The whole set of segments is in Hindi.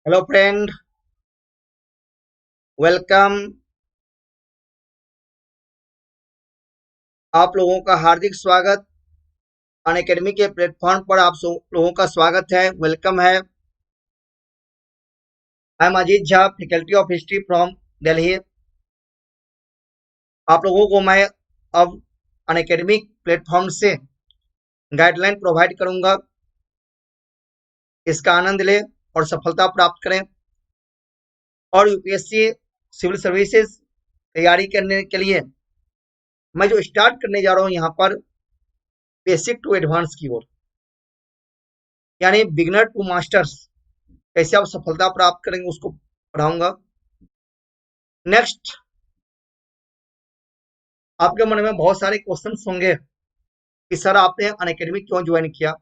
Hello friend, welcome. आप लोगों का हार्दिक स्वागत। अनअकैडमी के प्लेटफॉर्म पर आप सब लोगों का स्वागत है, वेलकम है। I am Ajit Jha, faculty of history from Delhi. आप लोगों को मैं अब अनअकैडमी प्लेटफॉर्म से गाइडलाइन प्रोवाइड करूंगा। इसका आनंद लें और सफलता प्राप्त करें। और यूपीएससी सिविल सर्विसेज तैयारी करने के लिए मैं जो स्टार्ट करने जा रहा हूँ यहाँ पर, बेसिक टू एडवांस की ओर, यानी बिगनर टू मास्टर्स, कैसे आप सफलता प्राप्त करेंगे उसको पढ़ाऊंगा। नेक्स्ट, आपके मन में बहुत सारे क्वेश्चंस होंगे कि सर आपने अनअकैडमी क्यों ज्वाइन किया।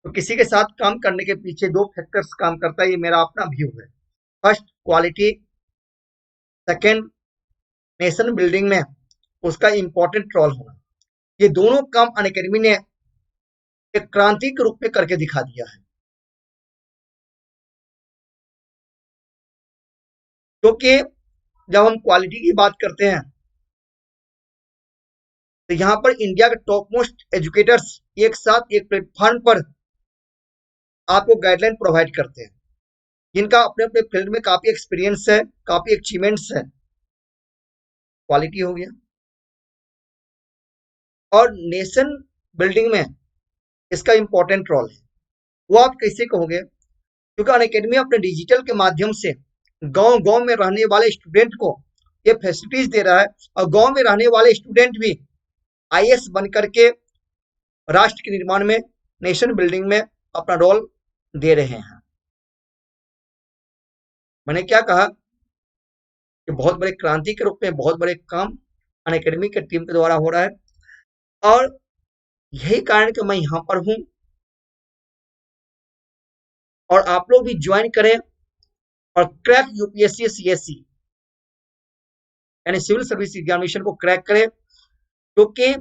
तो किसी के साथ काम करने के पीछे दो फैक्टर्स काम करता है, ये मेरा अपना व्यू है। First, quality. Second, nation building में उसका इंपॉर्टेंट रोल होना। ये दोनों काम अनअकैडमी ने एक क्रांति के रूप में करके दिखा दिया है। क्योंकि जब हम क्वालिटी की बात करते हैं तो यहाँ पर इंडिया के टॉप मोस्ट एजुकेटर्स एक साथ एक प्लेटफॉर्म पर आपको गाइडलाइन प्रोवाइड करते हैं, जिनका अपने अपने फील्ड में काफी एक्सपीरियंस है, काफी अचीवमेंट्स है। क्वालिटी हो गया। और नेशन बिल्डिंग में इसका इंपॉर्टेंट रोल है। वो आप कैसे कहोगे? क्योंकि अनअकैडमी अपने डिजिटल के माध्यम से गांव गांव में रहने वाले स्टूडेंट को ये फैसिलिटीज दे रहा है, और गांव में रहने वाले स्टूडेंट भी आईएएस बन करके राष्ट्र के निर्माण में, नेशन बिल्डिंग में अपना रोल दे रहे हैं। मैंने क्या कहा कि बहुत बड़े क्रांति के रूप में बहुत बड़े काम अनअकैडमी के टीम के द्वारा हो रहा है। और यही कारण कि मैं यहाँ पर हूँ, और आप लोग भी ज्वाइन करें और क्रैक यूपीएससी सीएससी यानी सिविल सर्विस एग्जामिनेशन को क्रैक करें। क्योंकि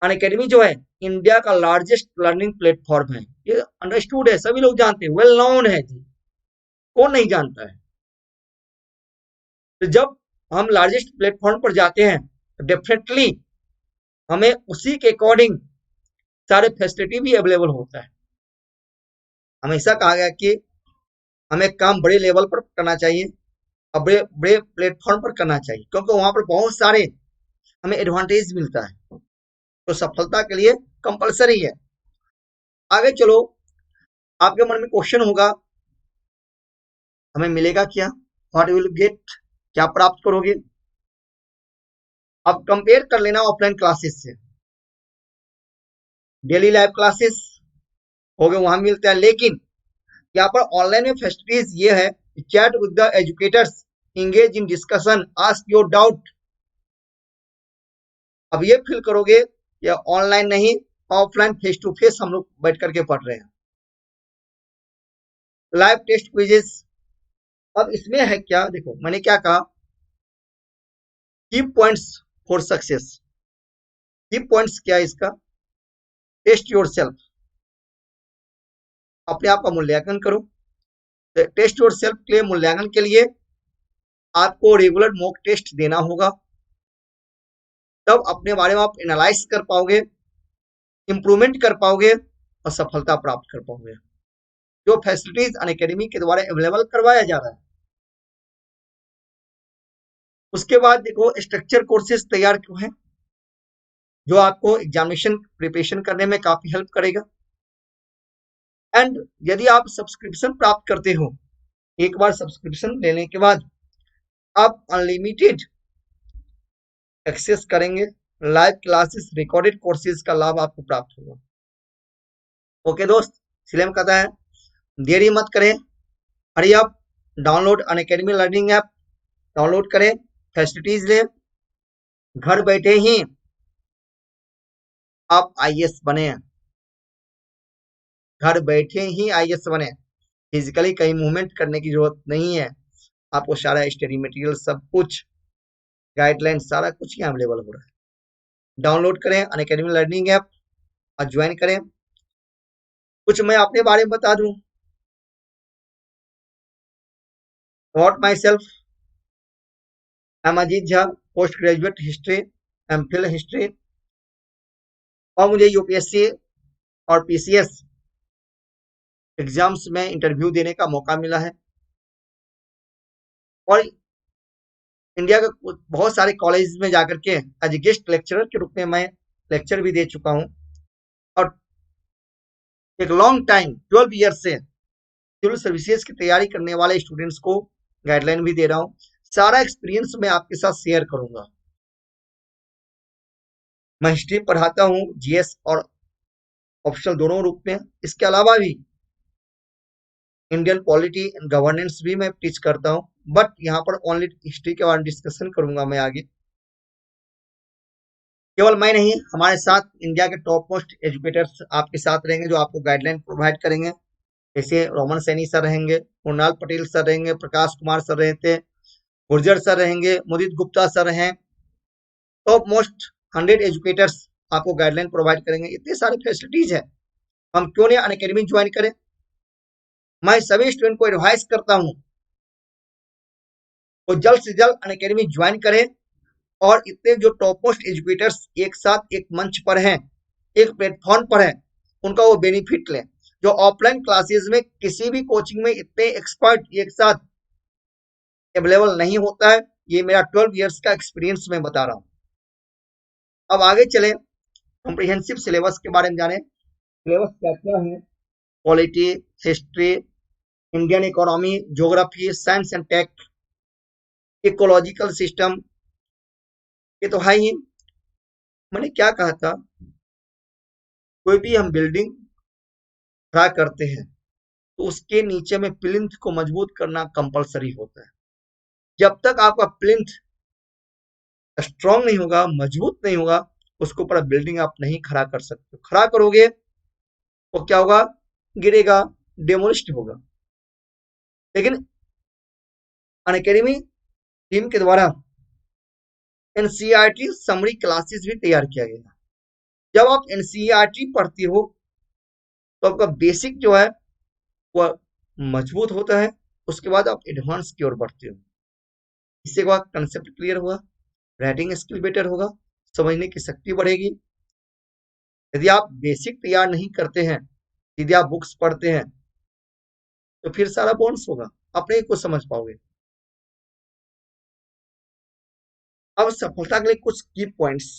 अनअकैडमी जो है इंडिया का लार्जेस्ट लर्निंग प्लेटफॉर्म है। ये अंडरस्टूड है, सभी लोग जानते हैं, वेल नोन है जी, कौन नहीं जानता है। तो जब हम लार्जेस्ट प्लेटफॉर्म पर जाते हैं तो डेफिनेटली हमें उसी के अकॉर्डिंग सारे फैसिलिटी भी अवेलेबल होता है। हमेशा कहा गया कि हमें काम बड़े लेवल पर करना चाहिए और बड़े बड़े प्लेटफॉर्म पर करना चाहिए, क्योंकि वहां पर बहुत सारे हमें एडवांटेज मिलता है। तो सफलता के लिए कंपलसरी है। आगे चलो, आपके मन में क्वेश्चन होगा, हमें मिलेगा क्या? What will get? क्या प्राप्त करोगे? अब कंपेयर कर लेना ऑफलाइन क्लासेस से। डेली लाइव क्लासेस हो गए, वहां मिलते हैं, लेकिन यहाँ पर ऑनलाइन में फैसिलिटीज ये है, chat with the educators, engage in discussion, ask your doubt. अब ये फील करोगे या ऑनलाइन नहीं, ऑफलाइन फेस टू फेस हम लोग बैठ करके पढ़ रहे हैं। Live test quizzes. अब इसमें है क्या, देखो मैंने क्या कहा, key points for success. Key points क्या है इसका? टेस्ट योर सेल्फ, अपने आप का मूल्यांकन करो। टेस्ट योर सेल्फ के लिए, मूल्यांकन के लिए आपको रेगुलर मॉक टेस्ट देना होगा। तब अपने बारे में आप एनालाइज कर पाओगे, इंप्रूवमेंट कर पाओगे और सफलता प्राप्त कर पाओगे। जो फैसिलिटीज अनअकैडमी के द्वारा अवेलेबल करवाया जा रहा है। उसके बाद देखो, स्ट्रक्चर कोर्सेज तैयार क्यों है, जो आपको एग्जामिनेशन प्रिपरेशन करने में काफी हेल्प करेगा। एंड यदि आप सब्सक्रिप्शन प्राप्त करते हो, एक बार सब्सक्रिप्शन लेने के बाद आप अनलिमिटेड एक्सेस करेंगे, लाइव क्लासेस, रिकॉर्डेड कोर्सेज का लाभ आपको प्राप्त होगा। ओके दोस्त, इसलिए हम कहते हैं देरी मत करें, hurry up, download Unacademy learning app, download करें, फैसिलिटीज लें, घर बैठे ही आप आईएएस बने, घर बैठे ही आईएएस बने। फिजिकली कहीं मूवमेंट करने की जरूरत नहीं है। आपको सारा स्टडी मटेरियल, सब कुछ गाइडलाइन, सारा कुछ यहाँ अवेलेबल हो रहा है। डाउनलोड करें अनअकैडमी लर्निंग ऐप और ज्वाइन करें। कुछ मैं अपने बारे में बता दूं, about my self, I am Ajit Jha, post graduate history, MPhil history, और मुझे यूपीएससी और पीसीएस एग्जाम्स में इंटरव्यू देने का मौका मिला है और इंडिया के बहुत सारे कॉलेज में जाकर के एज गेस्ट लेक्चरर के रूप में मैं लेक्चर भी दे चुका हूं और एक लॉन्ग टाइम 12 ईयर से सिविल सर्विसेज की तैयारी करने वाले स्टूडेंट्स को गाइडलाइन भी दे रहा हूं। सारा एक्सपीरियंस मैं आपके साथ शेयर करूंगा। मैं हिस्ट्री पढ़ाता हूं जीएस और ऑप्शनल दोनों रूप में। इसके अलावा भी इंडियन पॉलिटी एंड गवर्नेंस भी मैं टीच करता हूं, बट यहाँ पर ओनली हिस्ट्री के बारे में डिस्कशन करूंगा मैं आगे। केवल मैं नहीं, हमारे साथ इंडिया के टॉप मोस्ट एजुकेटर्स आपके साथ रहेंगे जो आपको गाइडलाइन प्रोवाइड करेंगे। जैसे रोमन सैनी सर रहेंगे, कुणाल पटेल सर रहेंगे, प्रकाश कुमार सर रहते, गुर्जर सर रहेंगे, मुदित गुप्ता सर हैं। टॉप मोस्ट 100 एजुकेटर्स आपको गाइडलाइन प्रोवाइड करेंगे। इतनी सारी फैसिलिटीज है, हम क्यों नहीं अनअकैडमी ज्वाइन करें। मैं सभी स्टूडेंट को एडवाइस करता हूं वो जल्द से जल्द अनअकैडमी ज्वाइन करें और इतने जो टॉप मोस्ट एजुकेटर्स एक साथ एक मंच पर हैं, एक प्लेटफॉर्म पर हैं, उनका वो बेनिफिट लें। जो ऑफलाइन क्लासेस में किसी भी कोचिंग में इतने एक्सपर्ट एक साथ अवेलेबल नहीं होता है। ये मेरा 12 इयर्स का एक्सपीरियंस मैं बता रहा हूं। अब आगे चले, कॉम्प्रिहेंसिव सिलेबस के बारे में जाने। सिलेबस क्या क्या है? Polity, history, Indian economy, geography, science and tech, ecological system, ये तो है ही। मैंने क्या कहा था, कोई भी हम बिल्डिंग खड़ा करते हैं तो उसके नीचे में प्लिंथ को मजबूत करना कंपलसरी होता है। जब तक आपका प्लिंथ स्ट्रांग नहीं होगा, मजबूत नहीं होगा, उसके ऊपर बिल्डिंग आप नहीं खड़ा कर सकते। खड़ा करोगे तो क्या होगा? गिरेगा, डेमोलिश्ड होगा। लेकिन अनअकैडमी टीम के द्वारा एनसीईआरटी समरी क्लासेस भी तैयार किया गया। जब आप एनसीईआरटी पढ़ती हो तो आपका बेसिक जो है वह मजबूत होता है, उसके बाद आप एडवांस की ओर बढ़ते हो। इससे बाद कंसेप्ट क्लियर हुआ, राइटिंग स्किल बेटर होगा, समझने की शक्ति बढ़ेगी। यदि आप बेसिक तैयार नहीं करते हैं, यदि आप बुक्स पढ़ते हैं तो फिर सारा बोनस होगा, आप नहीं कुछ समझ पाओगे। अब सफलता के लिए कुछ की पॉइंट्स।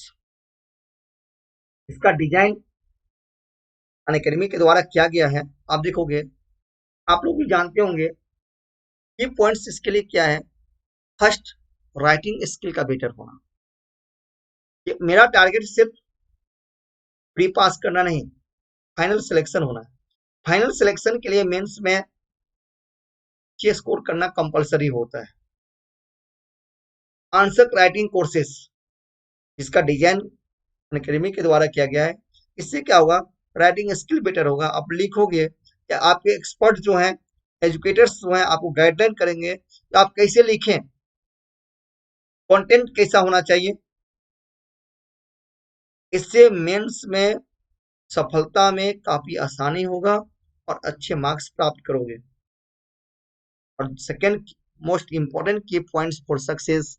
इसका डिजाइन अनअकैडमी के द्वारा किया गया है। आप देखोगे, आप लोग भी जानते होंगे की पॉइंट्स इसके लिए क्या है। फर्स्ट, राइटिंग स्किल का बेटर होना। मेरा टारगेट सिर्फ प्री पास करना नहीं, फाइनल सिलेक्शन होना है। फाइनल सिलेक्शन के लिए मेंस में अच्छे स्कोर करना कंपलसरी होता है। आंसर राइटिंग कोर्सेस, जिसका डिजाइन अनअकैडमी के द्वारा किया गया है। इससे क्या होगा? राइटिंग स्किल बेटर होगा। आप लिखोगे या आपके एक्सपर्ट जो हैं, एजुकेटर्स जो हैं, आपको गाइडलाइन करेंगे तो आप कैसे लिखें, कंटेंट कैसा होना चाहिए। इससे मेंस में सफलता में काफी आसानी होगा और अच्छे मार्क्स प्राप्त करोगे। और सेकेंड मोस्ट इंपॉर्टेंट की पॉइंट्स फॉर सक्सेस,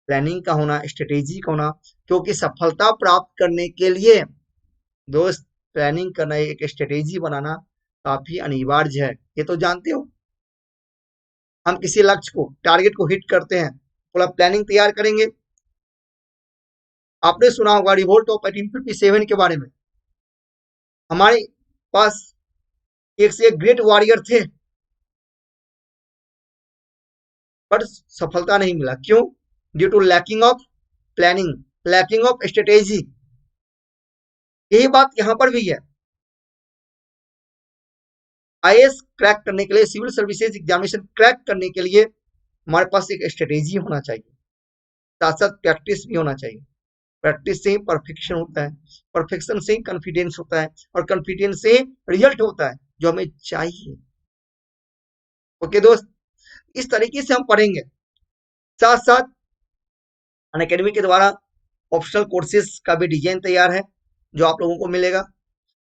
प्लानिंग का होना, स्ट्रेटेजी का होना। क्योंकि सफलता प्राप्त करने के लिए दोस्त प्लानिंग करना, एक स्ट्रेटेजी बनाना काफी अनिवार्य है। ये तो जानते हो, हम किसी लक्ष्य को, टारगेट को हिट करते हैं, पूरा प्लानिंग तैयार करेंगे। आपने सुना होगा रिवोल्ट ऑफ 1857 के बारे में। हमारे पास एक से एक ग्रेट वॉरियर थे, पर सफलता नहीं मिला। क्यों? Due to lacking of planning, lacking of strategy. यही बात यहां पर भी है। आईएएस क्रैक करने के लिए, सिविल सर्विसेज एग्जामिनेशन क्रैक करने के लिए हमारे पास एक स्ट्रेटेजी होना चाहिए, साथ साथ प्रैक्टिस भी होना चाहिए। प्रैक्टिस से ही परफेक्शन होता है, परफेक्शन से ही कॉन्फिडेंस होता है, और कॉन्फिडेंस से रिजल्ट होता है जो हमें चाहिए। ओके दोस्त, इस तरीके से हम पढ़ेंगे। साथ साथ अनअकैडमी के द्वारा ऑप्शनल कोर्सेज का भी डिजाइन तैयार है जो आप लोगों को मिलेगा।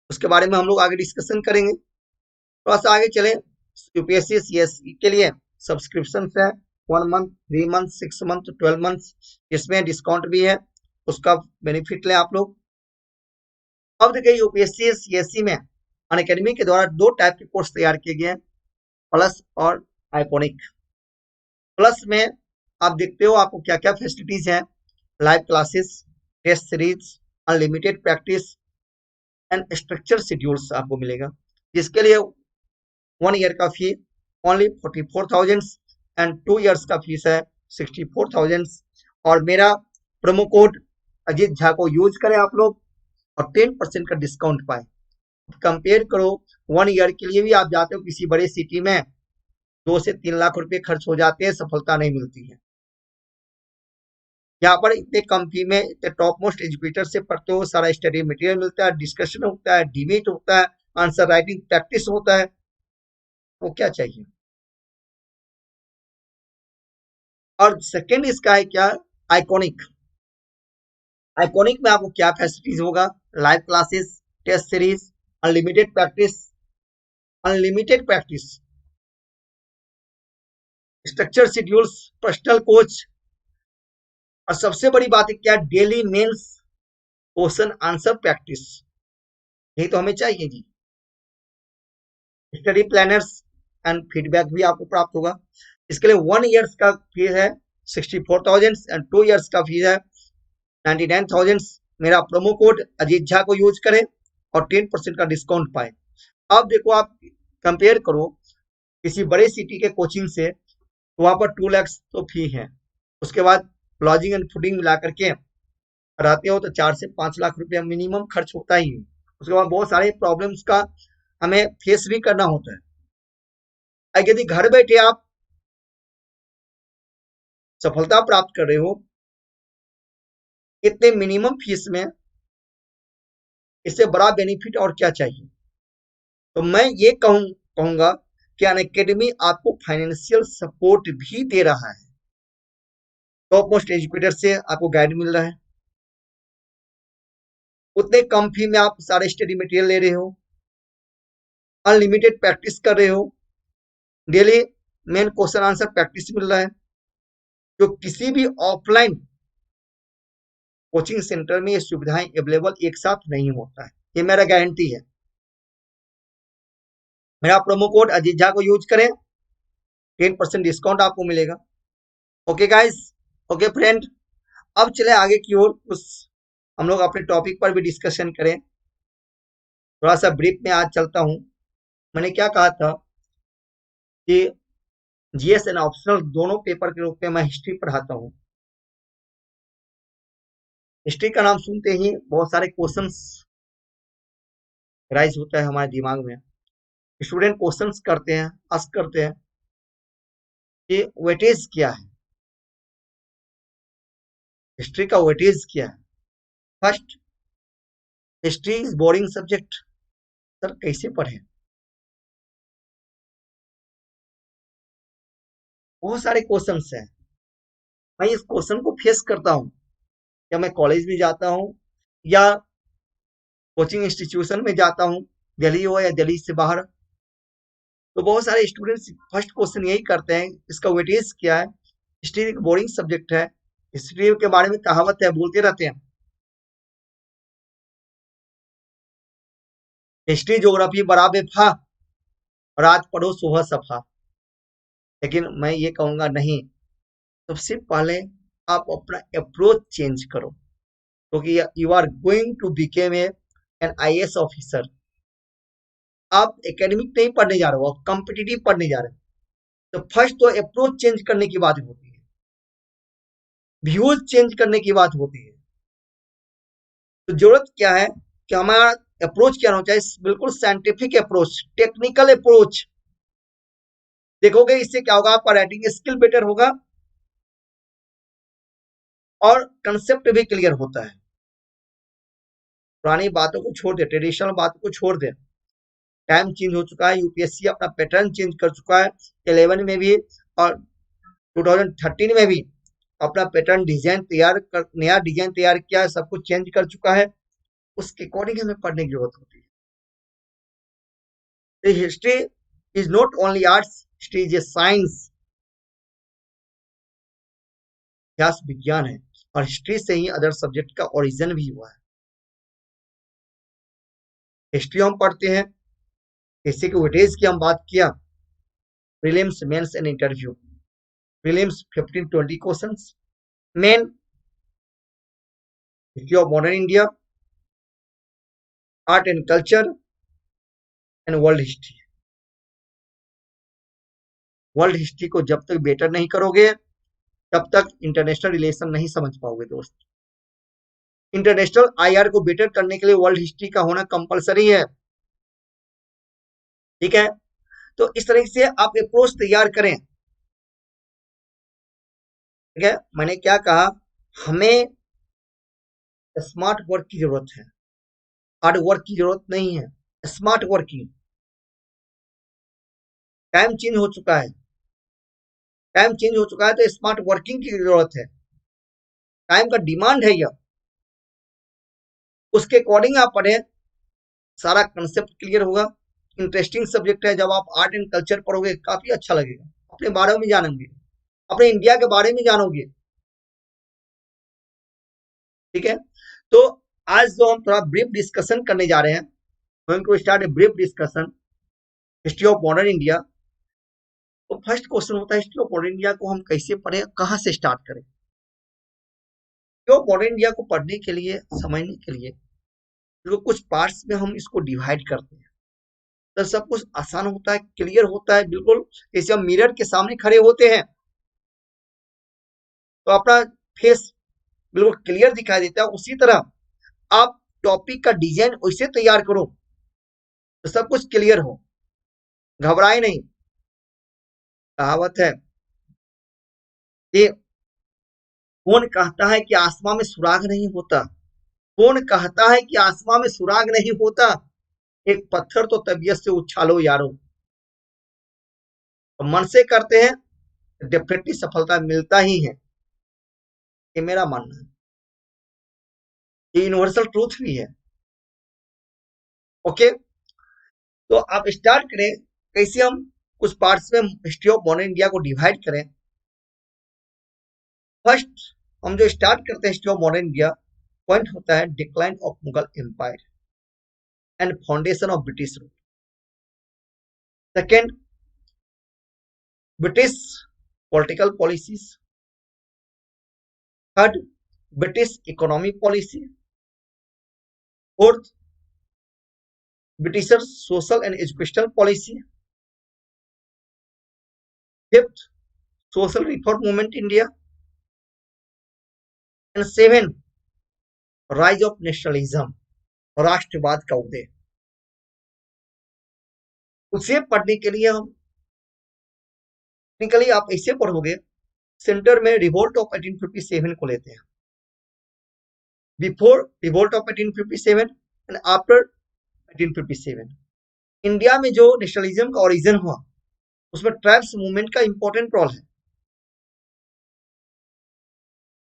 उसके बारे में हम लोग आगे डिस्कशन करेंगे। थोड़ा सा आगे चले, यूपीएससी सीएसई के लिए सब्सक्रिप्शन है, 1 मंथ, 3 मंथ, 6 मंथ, 12 मंथ, इसमें डिस्काउंट भी है, उसका बेनिफिट लें आप लोग। अब देखिए यूपीएससी सीएससी में अनअकैडमी के द्वारा 2 टाइप के कोर्स तैयार किए गए हैं, प्लस और आइकॉनिक। प्लस में आप देखते हो आपको क्या क्या फैसिलिटीज हैं, live classes, test series, unlimited practice and structure schedules आपको मिलेगा, जिसके लिए 1 ईयर का फी ओनली 44,000 एंड 2 ईयर्स का फीस है 64,000। और मेरा प्रोमो कोड अजीत झा को यूज करें आप लोग और 10% का डिस्काउंट पाए। कंपेयर करो, 1 ईयर के लिए भी आप जाते हो किसी बड़े सिटी में 2 से 3 लाख रुपए खर्च हो जाते हैं, सफलता नहीं मिलती है। यहाँ पर इतने कम फी में इतने टॉप मोस्ट एजुकेटर से पढ़ते हो, सारा स्टडी मटेरियल मिलता है, डिस्कशन होता है, डिबेट होता है, आंसर राइटिंग प्रैक्टिस होता है, वो क्या चाहिए। और सेकेंड इसका है क्या, आइकॉनिक। आइकॉनिक में आपको क्या फैसिलिटीज होगा, live classes, test series, unlimited practice, structure schedules, personal coach, और सबसे बड़ी बात है क्या, daily mains question answer practice. यही तो हमें चाहिए जी। स्टडी प्लानर्स एंड फीडबैक भी आपको प्राप्त होगा। इसके लिए 1 ईयर्स का फीस है 64,000 एंड 2 ईयर्स का फीस है 99,000। मेरा प्रोमो कोड अजीत झा को यूज करें और 10% का डिस्काउंट पाए। अब देखो आप कंपेयर करो किसी बड़े सिटी के कोचिंग से, तो वहां पर 2 लाख तो फी है, उसके बाद लॉजिंग एंड फूडिंग मिला करके रहते हो तो 4 से 5 लाख रुपया मिनिमम खर्च होता ही है। उसके बाद बहुत सारे प्रॉब्लम्स का हमें फेस भी करना होता है। यदि घर बैठे आप सफलता प्राप्त कर रहे हो इतने मिनिमम फीस में, इससे बड़ा बेनिफिट और क्या चाहिए। तो मैं ये कहूंगा कि अनअकैडमी आपको फाइनेंशियल सपोर्ट भी दे रहा है, टॉप मोस्ट एजुकेटर से आपको गाइड मिल रहा है, उतने कम फी में आप सारे स्टडी मटेरियल ले रहे हो, अनलिमिटेड प्रैक्टिस कर रहे हो, daily main question answer practice मिल रहा है, जो किसी भी ऑफलाइन कोचिंग सेंटर में ये सुविधाएं अवेलेबल एक साथ नहीं होता है, ये मेरा गारंटी है। मेरा प्रोमो कोड अजीत झा को यूज करें, 10% डिस्काउंट आपको मिलेगा। ओके गाइस, ओके फ्रेंड, अब चले आगे की ओर, उस हम लोग अपने टॉपिक पर भी डिस्कशन करें। थोड़ा सा ब्रीफ में आज चलता हूं। मैंने क्या कहा था कि जीएस एंड ऑप्शनल दोनों पेपर के रूप में मैं हिस्ट्री पढ़ाता हूं। हिस्ट्री का नाम सुनते ही बहुत सारे क्वेश्चंस राइज होता है हमारे दिमाग में। स्टूडेंट क्वेश्चंस करते हैं, आस्क करते हैं कि वेटेज क्या है, हिस्ट्री का वेटेज क्या है। First, history is boring subject, sir कैसे पढ़े। बहुत सारे क्वेश्चंस हैं, मैं इस क्वेश्चन को फेस करता हूं, या मैं कॉलेज में जाता हूं या कोचिंग इंस्टीट्यूशन में जाता हूं, दिल्ली हो या दिल्ली से बाहर, तो बहुत सारे स्टूडेंट्स फर्स्ट क्वेश्चन यही करते हैं इसका वेटेज क्या है। हिस्ट्री एक बोरिंग सब्जेक्ट है, हिस्ट्री के बारे में कहावत है, बोलते रहते हैं हिस्ट्री ज्योग्राफी बड़ा बेफा और आज पढ़ो सुबह सफा। लेकिन मैं ये कहूंगा नहीं, सबसे पहले आप अपना अप्रोच चेंज करो, क्योंकि you are going to become an IAS officer. आप एकेडमिक नहीं पढ़ने जा रहे हो, आप कॉम्पिटिटिव पढ़ने जा रहे हो। तो फर्स्ट तो अप्रोच चेंज करने की बात होती है, व्यूज चेंज करने की बात होती है। तो जरूरत क्या है कि हमारा अप्रोच क्या होना चाहिए, बिल्कुल साइंटिफिक अप्रोच, टेक्निकल अप्रोच। देखोगे इससे क्या होगा, आपका राइटिंग स्किल बेटर होगा और कंसेप्ट भी क्लियर होता है। पुरानी बातों को छोड़ दे, ट्रेडिशनल बातों को छोड़ दे। टाइम चेंज हो चुका है, यूपीएससी अपना पैटर्न चेंज कर चुका है, 11 में भी और 2013 में भी अपना पैटर्न डिजाइन नया डिजाइन तैयार किया है, सब कुछ चेंज कर चुका है। उसके अकॉर्डिंग हमें पढ़ने की जरूरत होती है। History is not only arts, history is a science. इतिहास विज्ञान है और हिस्ट्री से ही अदर सब्जेक्ट का ओरिजिन भी हुआ है। हिस्ट्री हम पढ़ते हैं, जैसे कि वेटेज की हम बात किया, prelims, mains and interview. Prelims 15-20 questions, main history of modern India, art and culture and world history. World history को जब तक बेटर नहीं करोगे तब तक इंटरनेशनल रिलेशन नहीं समझ पाओगे दोस्त। इंटरनेशनल आईआर को बेटर करने के लिए वर्ल्ड हिस्ट्री का होना कंपलसरी है, ठीक है। तो इस तरह से आप अप्रोच तैयार करें, ठीक है। मैंने क्या कहा, हमें स्मार्ट वर्क की जरूरत है, हार्ड वर्क की जरूरत नहीं है। स्मार्ट वर्किंग, टाइम चेंज हो चुका है, टाइम चेंज हो चुका है तो स्मार्ट वर्किंग की जरूरत है। टाइम का डिमांड है यह, उसके अकॉर्डिंग आप पढ़ें, सारा कंसेप्ट क्लियर होगा। इंटरेस्टिंग सब्जेक्ट है, जब आप आर्ट एंड कल्चर पढ़ोगे काफी अच्छा लगेगा, अपने बारे में जानोगे, अपने इंडिया के बारे में जानोगे, ठीक है। तो आज जो हम थोड़ा ब्रीफ डिस्कशन करने जा रहे हैं, going to start a brief discussion history of modern India. तो फर्स्ट क्वेश्चन होता है, हिस्ट्री ऑफ मॉडर्न इंडिया को हम कैसे पढ़ें, कहां से स्टार्ट करें। हिस्ट्री ऑफ मॉडर्न इंडिया को पढ़ने के लिए, समझने के लिए, तो कुछ पार्ट्स में हम इसको डिवाइड करते हैं, तो सब कुछ आसान होता है, क्लियर होता है। बिल्कुल जैसे हम मिरर के सामने खड़े होते हैं तो अपना फेस बिल्कुल क्लियर दिखाई देता है, उसी तरह आप टॉपिक का डिजाइन वैसे तैयार करो तो सब कुछ क्लियर हो, घबराए नहीं। कहावत है कि कौन कहता है कि आसमां में सुराग नहीं होता, कौन कहता है कि आसमां में सुराग नहीं होता, एक पत्थर तो तबीयत से उछालो यारो। तो मन से करते हैं डेफिनेटली सफलता मिलता ही है, ये मेरा मानना है, ये यूनिवर्सल ट्रूथ भी है। ओके, तो आप स्टार्ट करें कैसे हम कुछ पार्ट्स में हिस्ट्री ऑफ मॉडर्न इंडिया को डिवाइड करें। फर्स्ट हम जो स्टार्ट करते हैं history of modern India, point होता है decline of Mughal empire and foundation of British rule. Second, British political policies. Third, British economic policy. Fourth, Britishers social and educational policy. Fifth, social reform movement India. And seven, rise of nationalism, राष्ट्रवाद का उदय। उसे पढ़ने के लिए हम टेक्निकली आप ऐसे पढ़ोगे, सेंटर में रिवोल्ट ऑफ 1857 को लेते हैं, before revolt of 1857 and after 1857। India में जो नेशनलिज्म का ओरिजिन हुआ उसमें ट्राइब्स मूवमेंट का इंपॉर्टेंट रोल है।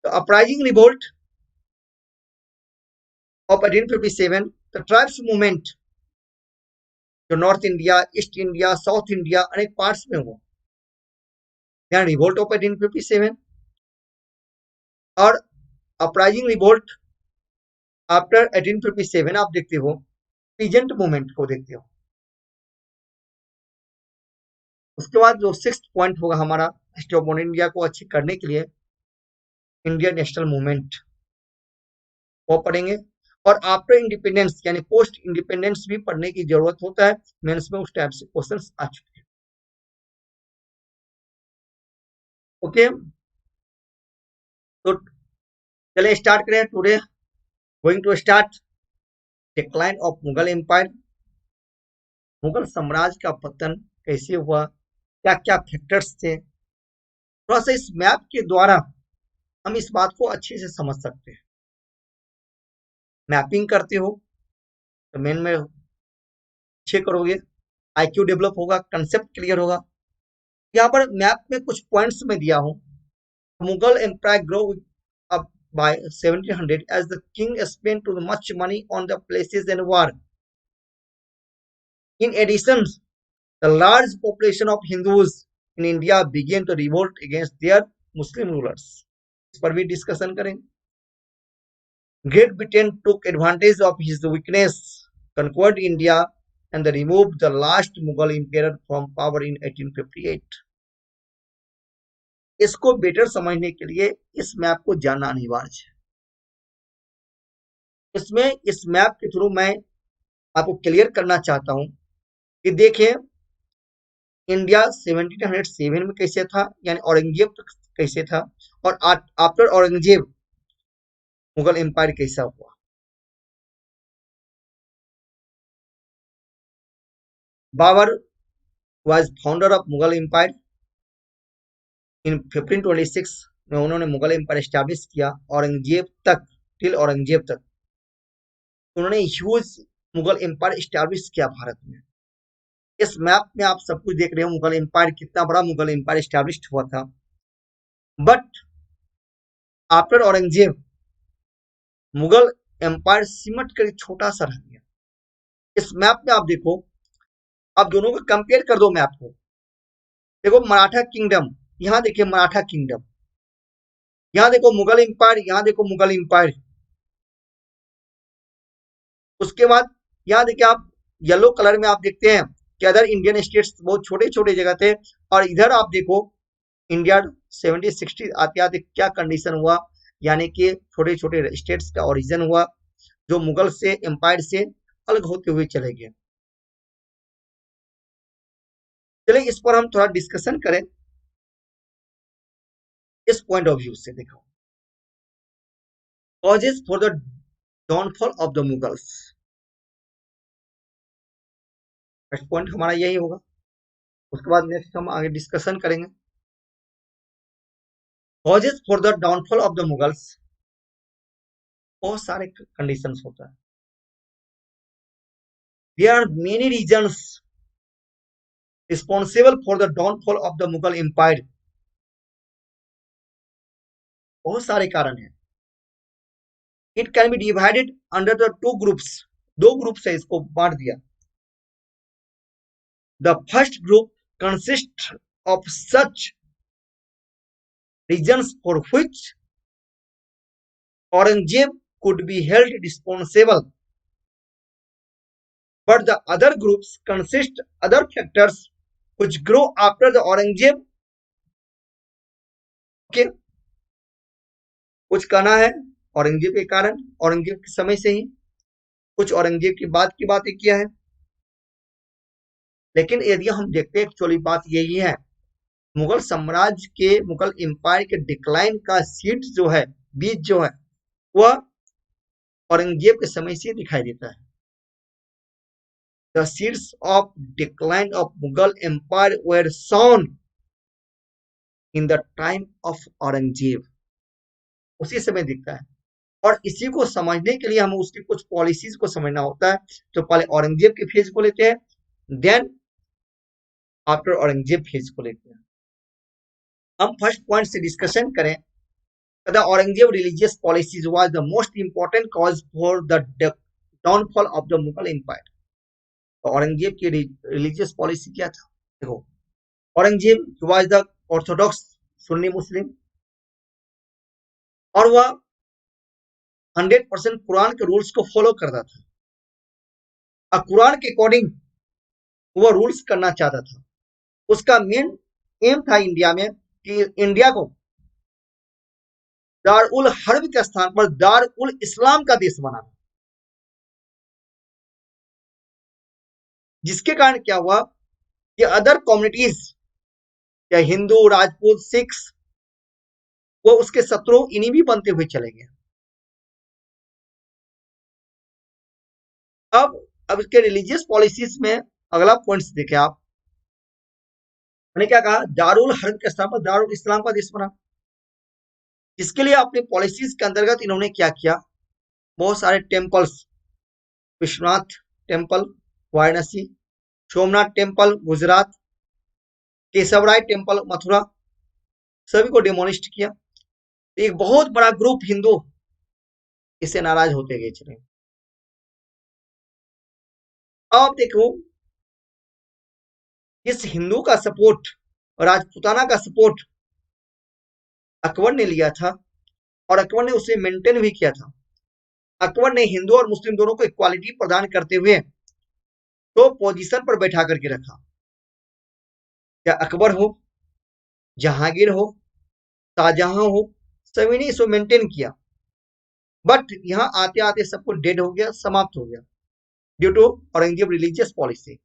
तो uprising revolt of 1857, the tribes movement जो north India, east India, south India अनेक पार्ट्स में हुआ, यहाँ रिवोल्ट ऑफ 1857 और अपराइजिंग रिवोल्ट आफ्टर 1857 आप देखते हो, पीजेंट मूवमेंट को देखते हो। उसके बाद जो सिक्स्थ पॉइंट होगा हमारा हिस्ट्री ऑफ मॉडर्न इंडिया को अच्छी करने के लिए, इंडियन नेशनल मूवमेंट वो पढ़ेंगे। और आफ्टर इंडिपेंडेंस यानी पोस्ट इंडिपेंडेंस भी पढ़ने की जरूरत होता है, मेंस में उस टाइप से क्वेश्चंस आ चुके हैं। ओके, तो चले स्टार्ट करें। Today going to start decline of Mughal empire. Mughal साम्राज्य का पतन कैसे हुआ, क्या क्या फैक्टर्स थे, थोड़ा सा इस मैप के द्वारा हम इस बात को अच्छे से समझ सकते हैं। मैपिंग करते हो तो मेन में अच्छे करोगे, आईक्यू डेवलप होगा, कंसेप्ट क्लियर होगा। यहाँ पर मैप में कुछ पॉइंट्स में दिया हूं। Mughal empire grow up by 1700 as the king spent too much money on the places and war. In addition, the large population of Hindus in India began to revolt against their Muslim rulers. इस पर भी डिस्कशन करेंगे। Great Britain took advantage of his weakness, conquered India and removed the last Mughal emperor from power in 1858. इसको बेटर समझने के लिए इस मैप को जानना अनिवार्य है। इसमें इस मैप के थ्रू मैं आपको क्लियर करना चाहता हूं कि देखिए इंडिया 1707 में कैसे था, यानी औरंगजेब तक कैसे था, और आफ्टर औरंगजेब मुगल एम्पायर कैसा हुआ। Babur was founder of Mughal empire in 1526 में, उन्होंने मुगल एम्पायर एस्टैब्लिश किया। औरंगजेब तक, टिल औरंगजेब तक उन्होंने ह्यूज मुगल एम्पायर एस्टैब्लिश किया भारत में। इस मैप में आप सब कुछ देख रहे हो, मुगल एम्पायर कितना बड़ा मुगल एम्पायर एस्टैब्लिश हुआ था। But after Aurangzeb Mughal empire सिमट कर छोटा सा रह गया। इस मैप में आप देखो, आप दोनों को कंपेयर कर दो मैप को। देखो मराठा किंगडम, यहां देखिए मराठा किंगडम, यहां देखो मुगल एम्पायर, यहां देखो मुगल एम्पायर। उसके बाद यहां देखिए आप येलो कलर में आप देखते हैं कि अदर इंडियन स्टेट्स बहुत छोटे छोटे जगह थे, और इधर आप देखो इंडिया 70-60 आते आते क्या कंडीशन हुआ, यानी कि छोटे छोटे स्टेट्स का ओरिजिन हुआ जो मुगल से एम्पायर से अलग होते हुए चले गए। चलिए इस पर हम थोड़ा डिस्कशन करें इस पॉइंट ऑफ व्यू से। देखो causes for the downfall of the Mughals, first point हमारा यही होगा। उसके बाद नेक्स्ट हम आगे डिस्कशन करेंगे causes for the downfall of the Mughals. बहुत सारे कंडीशंस होता है। There are many reasons responsible for the downfall of the Mughal empire. बहुत सारे कारण हैं। It can be divided under the two groups, दो ग्रुप से इसको बांट दिया। The first group consist of such reasons for which Aurangzeb could be held responsible, but the other groups consist other factors which grow after the Aurangzeb। okay, कुछ कहना है औरंगजेब के कारण, औरंगजेब के समय से ही, कुछ औरंगजेब की बातें किया है। लेकिन यदि हम देखते हैं एक्चुअली बात यही है, मुगल साम्राज्य के, मुगल एम्पायर के डिक्लाइन का सीड जो है, बीज जो है, वह औरंगजेब के समय से दिखाई देता है। The seeds of decline of Mughal Empire were sown in the time of Aurangzeb. उसी समय दिखता है, और इसी को समझने के लिए हमें उसकी कुछ पॉलिसीज को समझना होता है। तो पहले औरंगजेब के फेज को लेते हैं, देन आफ्टर औरंगजेब फेज को लेते हैं। हम फर्स्ट पॉइंट से डिस्कशन करें। The Aurangzeb religious policies was the most important cause for the downfall of the Mughal Empire। तो औरंगजेब की रिलीजियस पॉलिसी क्या था? देखो Aurangzeb was the orthodox Sunni Muslim, और वह 100% कुरान के रूल्स को फॉलो करता था, और कुरान के अकॉर्डिंग वह रूल्स करना चाहता था। उसका मेन एम था इंडिया में कि इंडिया को दार उल हर्ब के स्थान पर दार उल इस्लाम का देश बनाना। जिसके कारण क्या हुआ कि अदर कम्युनिटीज, या हिंदू, राजपूत, सिख्स, वो उसके शत्रु इन्हीं भी बनते हुए चले गए। अब इसके रिलीजियस पॉलिसीज में अगला पॉइंट्स देखें आप। मैंने क्या कहा, दारुल हर्ब के स्थान पर दारुल इस्लाम का देश बना। इसके लिए अपनी पॉलिसीज के अंतर्गत इन्होंने क्या किया, बहुत सारे temples, Vishwanath temple Varanasi, Somnath temple Gujarat, Keshavrai temple Mathura, सभी को डिमोलिश किया। एक बहुत बड़ा ग्रुप हिंदू इससे नाराज होते गए चले। अब देखो इस हिंदू का सपोर्ट, राजपूताना का सपोर्ट अकबर ने लिया था, और अकबर ने उसे मेंटेन भी किया था। अकबर ने हिंदू और मुस्लिम दोनों को इक्वालिटी प्रदान करते हुए तो पोजीशन पर बैठा करके रखा। क्या अकबर हो, जहांगीर हो, शाहजहां हो, सभी ने इसको मेंटेन किया। बट यहाँ आते आते सब कुछ डेड हो गया, समाप्त हो गया due to Aurangzeb religious policy.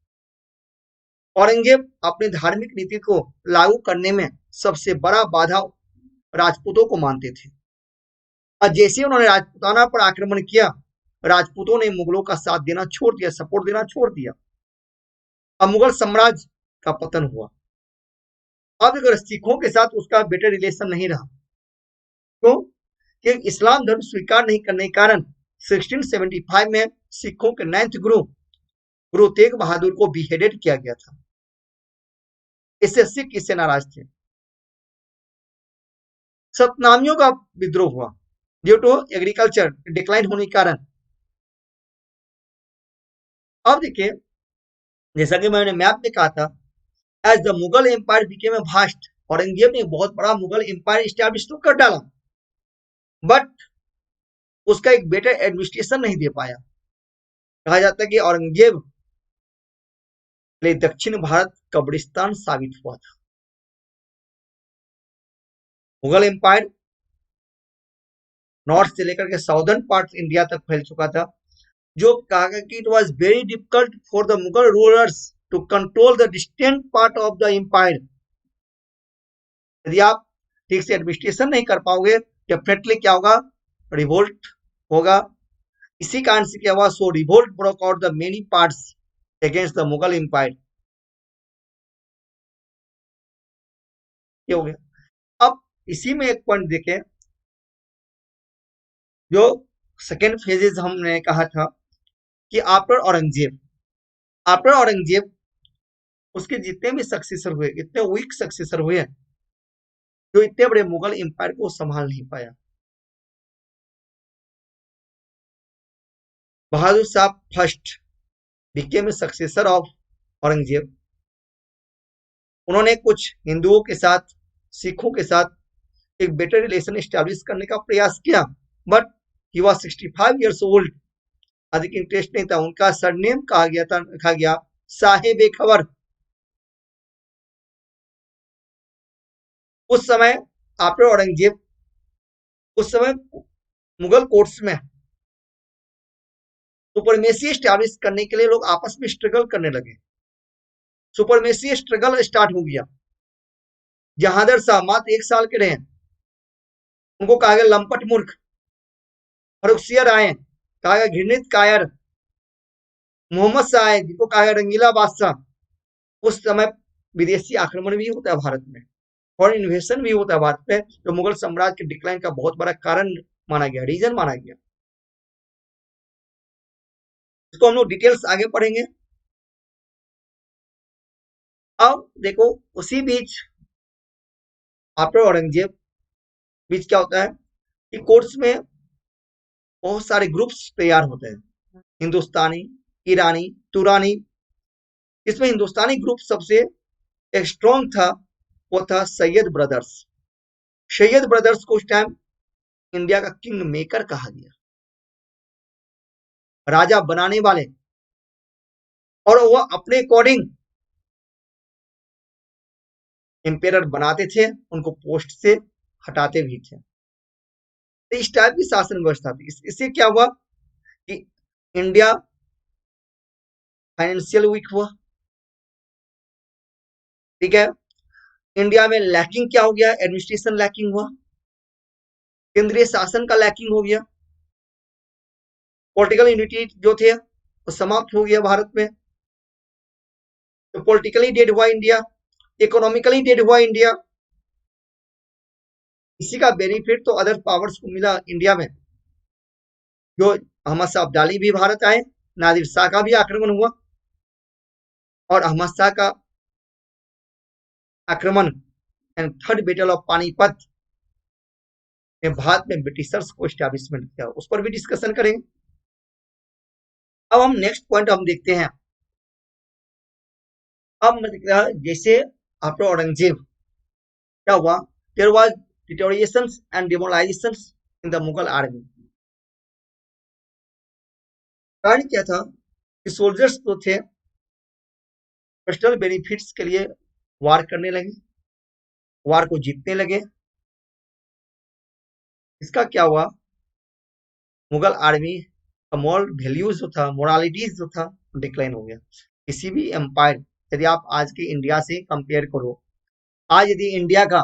Aurangzeb अपनी धार्मिक नीति को लागू करने में सबसे बड़ा बाधा राजपूतों को मानते थे। और जैसे ही उन्होंने राजपूताना पर आक्रमण किया, राजपूतों ने मुगलों का साथ देना छोड़ दिया, सपोर्ट देना छोड़ दिया। अब मुगल साम्राज्य का पतन हुआ। अब अगर सिखों के साथ उसका बेटर रिलेशन नहीं रहा, तो कि इस्लाम धर्म स्वीकार नहीं करने के कारण 1675 में सिखों के 9th गुरु तेग बहादुर को बिहेडेड किया गया था। इससे सिख इससे नाराज थे। सतनामियों का विद्रोह हुआ ड्यू टू एग्रीकल्चर डिक्लाइन होने के कारण। अब देखिए, जैसा कि मैंने मैप में कहा था, as the Mughal empire became a vast, Aurangzeb ने बहुत बड़ा मुगल एम्पायर स्टैब्लिश तो कर डाला, बट उसका एक बेटर एडमिनिस्ट्रेशन नहीं दे पाया। कहा जाता है कि औरंगजेब के लिए दक्षिण भारत कब्रिस्तान साबित हुआ था। मुगल एम्पायर नॉर्थ से लेकर के साउदर्न पार्ट इंडिया तक फैल चुका था, जो कहा गया कि it was very difficult for the Mughal rulers to control the distant part of the empire. यदि आप ठीक से एडमिनिस्ट्रेशन नहीं कर पाओगे, डेफिनेटली क्या होगा, रिवोल्ट होगा। इसी कारण से क्या हुआ, so revolt broke out the many parts against the Mughal empire. ये हो गया। अब इसी में एक पॉइंट देखें, जो सेकेंड फेजेस हमने कहा था कि आफ्टर औरंगजेब उसके जितने भी सक्सेसर हुए, इतने वीक सक्सेसर हुए जो इतने बड़े मुगल एम्पायर को संभाल नहीं पाया। Bahadur Shah first became a successor of Aurangzeb. उन्होंने कुछ हिंदुओं के साथ, सिखों के साथ एक बेटर रिलेशन एस्टेब्लिश करने का प्रयास किया, but he was 65 years old. अधिक इंटरेस्ट नहीं था। उनका सरनेम रखा गया साहेब खबर। उस समय आफ्टर औरंगजेब, उस समय मुगल कोर्ट्स में सुपरमेसी स्टैब्लिश करने के लिए लोग आपस में स्ट्रगल करने लगे। सुपरमेसी स्ट्रगल स्टार्ट हो गया। जहांगीर शाह मात्र 1 साल के रहे, उनको कहा गया लंपट मूर्ख। फर्रुखसियर आए, कहा गया घृणित कायर। मोहम्मद शाह आए, जिनको कहा गया रंगीला बादशाह। उस समय विदेशी आक्रमण भी होता है भारत में, फॉरेन इन्वेशन भी होता है भारत में, जो मुगल साम्राज्य के डिक्लाइन का बहुत बड़ा कारण माना गया, रीजन माना गया। इसको हम लोग डिटेल्स आगे पढ़ेंगे। अब देखो, उसी बीच आफ्टर औरंगजेब बीच क्या होता है कि कोर्ट्स में बहुत सारे ग्रुप्स तैयार होते हैं, हिंदुस्तानी, ईरानी, तुरानी। इसमें हिंदुस्तानी ग्रुप सबसे स्ट्रॉन्ग था, वो था सैयद ब्रदर्स। सैयद ब्रदर्स को उस टाइम इंडिया का किंग मेकर कहा गया, राजा बनाने वाले। और वह अपने अकॉर्डिंग एम्पेरर बनाते थे, उनको पोस्ट से हटाते भी थे। तो इस टाइप की शासन व्यवस्था थी। इससे क्या हुआ कि इंडिया फाइनेंशियल वीक हुआ। ठीक है, इंडिया में लैकिंग क्या हो गया, एडमिनिस्ट्रेशन लैकिंग हुआ, केंद्रीय शासन का लैकिंग हो गया, पॉलिटिकल यूनिटी जो थे वो समाप्त हो गया भारत में। तो पॉलिटिकली डेड हुआ इंडिया, इकोनॉमिकली डेड हुआ इंडिया। इसी का बेनिफिट तो अदर पावर्स को मिला इंडिया में। जो अहमद शाह अब्दाली भी भारत आए, नादिर शाह का भी आक्रमण हुआ, और अहमद शाह का आक्रमण and third battle of Panipat में भारत में ब्रिटिशर्स को एस्टैब्लिशमेंट किया, उस पर भी डिस्कशन करेंगे। अब हम नेक्स्ट पॉइंट हम देखते हैं। अब जैसे आफ्टर औरंगजेब क्या हुआ, there was deteriorations and demoralisations in the Mughal army. कारण क्या था कि सोल्जर्स जो थे पर्सनल बेनिफिट्स के लिए वार करने लगे, वार को जीतने लगे। इसका क्या हुआ, मुगल आर्मी का मॉरल वैल्यूज जो था, मोरालिटीज जो था, डिक्लाइन हो गया। किसी भी एम्पायर, यदि आप आज के इंडिया से कंपेयर करो, आज यदि इंडिया का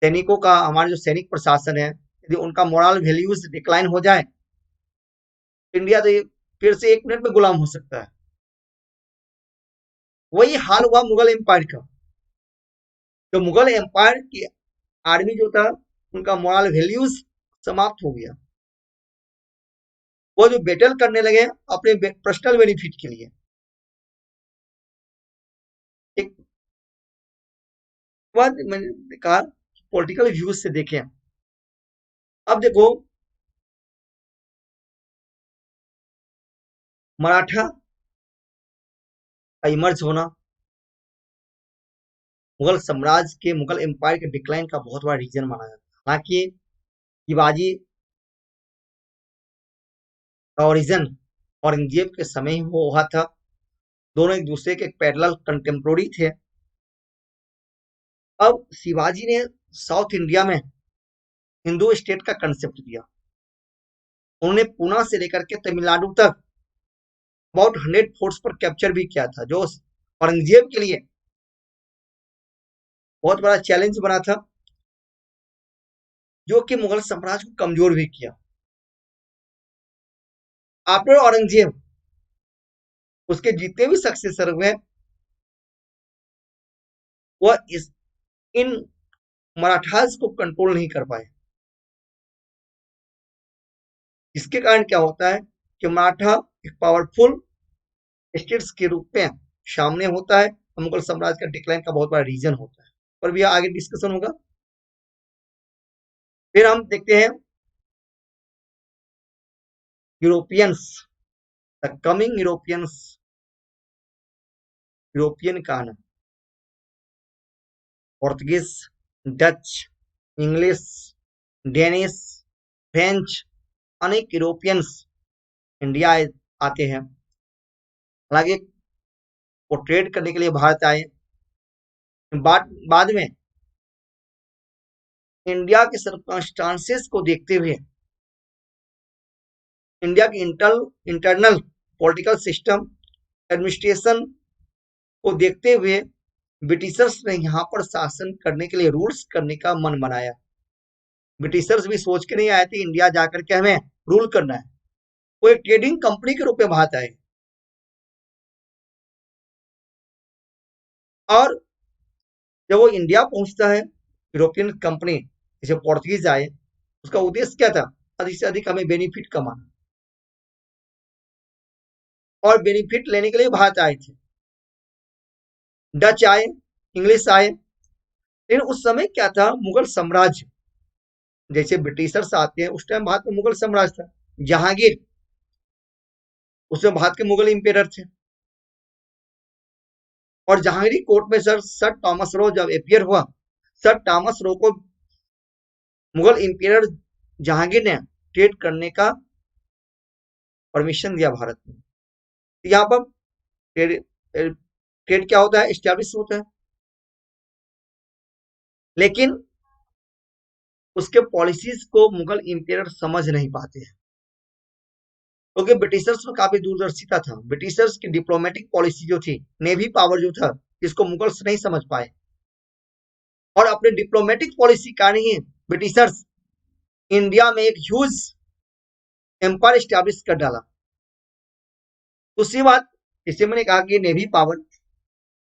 सैनिकों का, हमारे जो सैनिक प्रशासन है, यदि उनका मोरल वैल्यूज डिक्लाइन हो जाए, इंडिया तो फिर से 1 मिनट में गुलाम हो सकता है। वही हाल हुआ मुगल एम्पायर का। तो मुगल एम्पायर की आर्मी जो था, उनका मोरल वैल्यूज समाप्त हो गया। वो जो बैटल करने लगे अपने पर्सनल बेनिफिट के लिए। एक बात मैंने कहा पॉलिटिकल व्यूज से देखें। अब देखो, मराठा का इमर्ज होना मुगल साम्राज्य के, मुगल एम्पायर के डिक्लाइन का बहुत बड़ा रीजन माना जाता है। हालांकि शिवाजी का ओरिजिन औरंगजेब के समय ही वो हुआ था। दोनों एक दूसरे के पैरेलल कंटेम्पोररी थे। अब शिवाजी ने साउथ इंडिया में हिंदू स्टेट का कंसेप्ट दिया। उन्होंने पूना से लेकर के तमिलनाडु तक अबाउट 100 फोर्ट्स पर कैप्चर भी किया था, जो औरंगजेब के लिए बहुत बड़ा चैलेंज बना था, जो कि मुगल साम्राज्य को कमजोर भी किया। आफ्टर औरंगजेब उसके जितने भी सक्सेसर हुए, वह इन मराठास को कंट्रोल नहीं कर पाए। इसके कारण क्या होता है कि मराठा एक पावरफुल स्टेट्स के रूप में सामने होता है, मुगल साम्राज्य का डिक्लाइन का बहुत बड़ा रीजन होता है। पर भी आगे डिस्कशन होगा। फिर हम देखते हैं Europeans, the coming Europeans, European का आना। Portuguese, Dutch, English, Danish, French, अनेक यूरोपियंस इंडिया आते हैं। हालांकि वो ट्रेड करने के लिए भारत आए। बाद में इंडिया के सर्कमस्टांसेस को देखते हुए, इंडिया की इंटरनल पॉलिटिकल सिस्टम, एडमिनिस्ट्रेशन को देखते हुए ब्रिटिशर्स ने यहाँ पर शासन करने के लिए, रूल्स करने का मन बनाया। ब्रिटिशर्स भी सोच के नहीं आए थे इंडिया जाकर के हमें रूल करना है। वो एक ट्रेडिंग कंपनी के रूप में भारत आए। और जब वो इंडिया पहुंचता है, यूरोपियन कंपनी जैसे पोर्तुगीज आए, उसका उद्देश्य क्या था, अधिक से अधिक हमें बेनिफिट कमाना। और बेनिफिट लेने के लिए भारत आए थे। डच आए, इंग्लिश आए। लेकिन उस समय क्या था, मुगल साम्राज्य, जैसे ब्रिटिशर्स आते हैं उस टाइम भारत में मुगल साम्राज्य था। जहांगीर उसमें भारत के मुगल इंपेरर थे। और जहांगीरी कोर्ट में सर थॉमस रो जब अपियर हुआ, सर थॉमस रो को मुगल इंपेरर जहांगीर ने ट्रेड करने का परमिशन दिया भारत में। यहाँ पर ट्रेड ट्रेड क्या होता है, एस्टैब्लिश होता है। लेकिन उसके पॉलिसीज को मुगल इंपेरर समझ नहीं पाते हैं, क्योंकि ब्रिटिशर्स में काफी दूरदर्शिता था। ब्रिटिशर्स की डिप्लोमेटिक पॉलिसी जो थी, नेवी पावर जो था, इसको मुगल्स नहीं समझ पाए। और अपने डिप्लोमेटिक पॉलिसी कारण ही ब्रिटिशर्स इंडिया में एक ह्यूज एम्पायर स्टैब्लिश कर डाला। दूसरी बात, जैसे मैंने कहा कि नेवी पावर,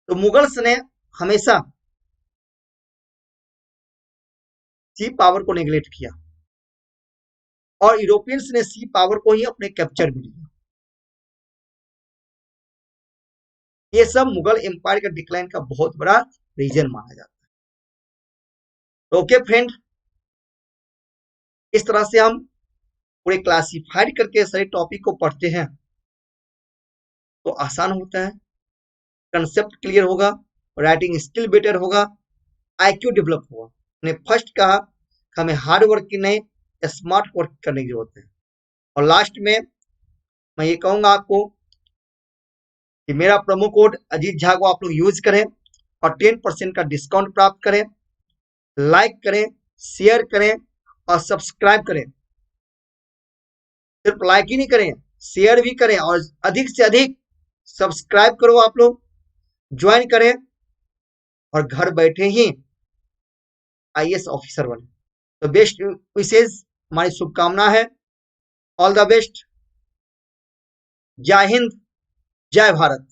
तो मुगल्स ने हमेशा सी पावर को नेग्लेक्ट किया और यूरोपियंस ने सी पावर को ही अपने कैप्चर में लिया। ये सब मुगल एम्पायर का डिक्लाइन का बहुत बड़ा रीजन माना जाता है। तो ओके फ्रेंड, इस तरह से हम पूरे क्लासिफाइड करके सारे टॉपिक को पढ़ते हैं तो आसान होता है, कंसेप्ट क्लियर होगा, राइटिंग स्किल बेटर होगा, आईक्यू डेवलप होगा। मैंने फर्स्ट कहा हमें हार्ड वर्क की नहीं, स्मार्ट वर्क करने की जरूरत है। और लास्ट में मैं ये कहूंगा आपको कि मेरा प्रोमो कोड अजीत झा को आप लोग यूज करें और 10% का डिस्काउंट प्राप्त करें। लाइक करें, शेयर करें और सब्सक्राइब करें। सिर्फ लाइक ही नहीं करें, शेयर भी करें और अधिक से अधिक सब्सक्राइब करो। आप लोग ज्वाइन करें और घर बैठे ही आईएएस ऑफिसर बने। तो बेस्ट विशेष, हमारी शुभकामना है। All the best. जय हिंद, जय भारत।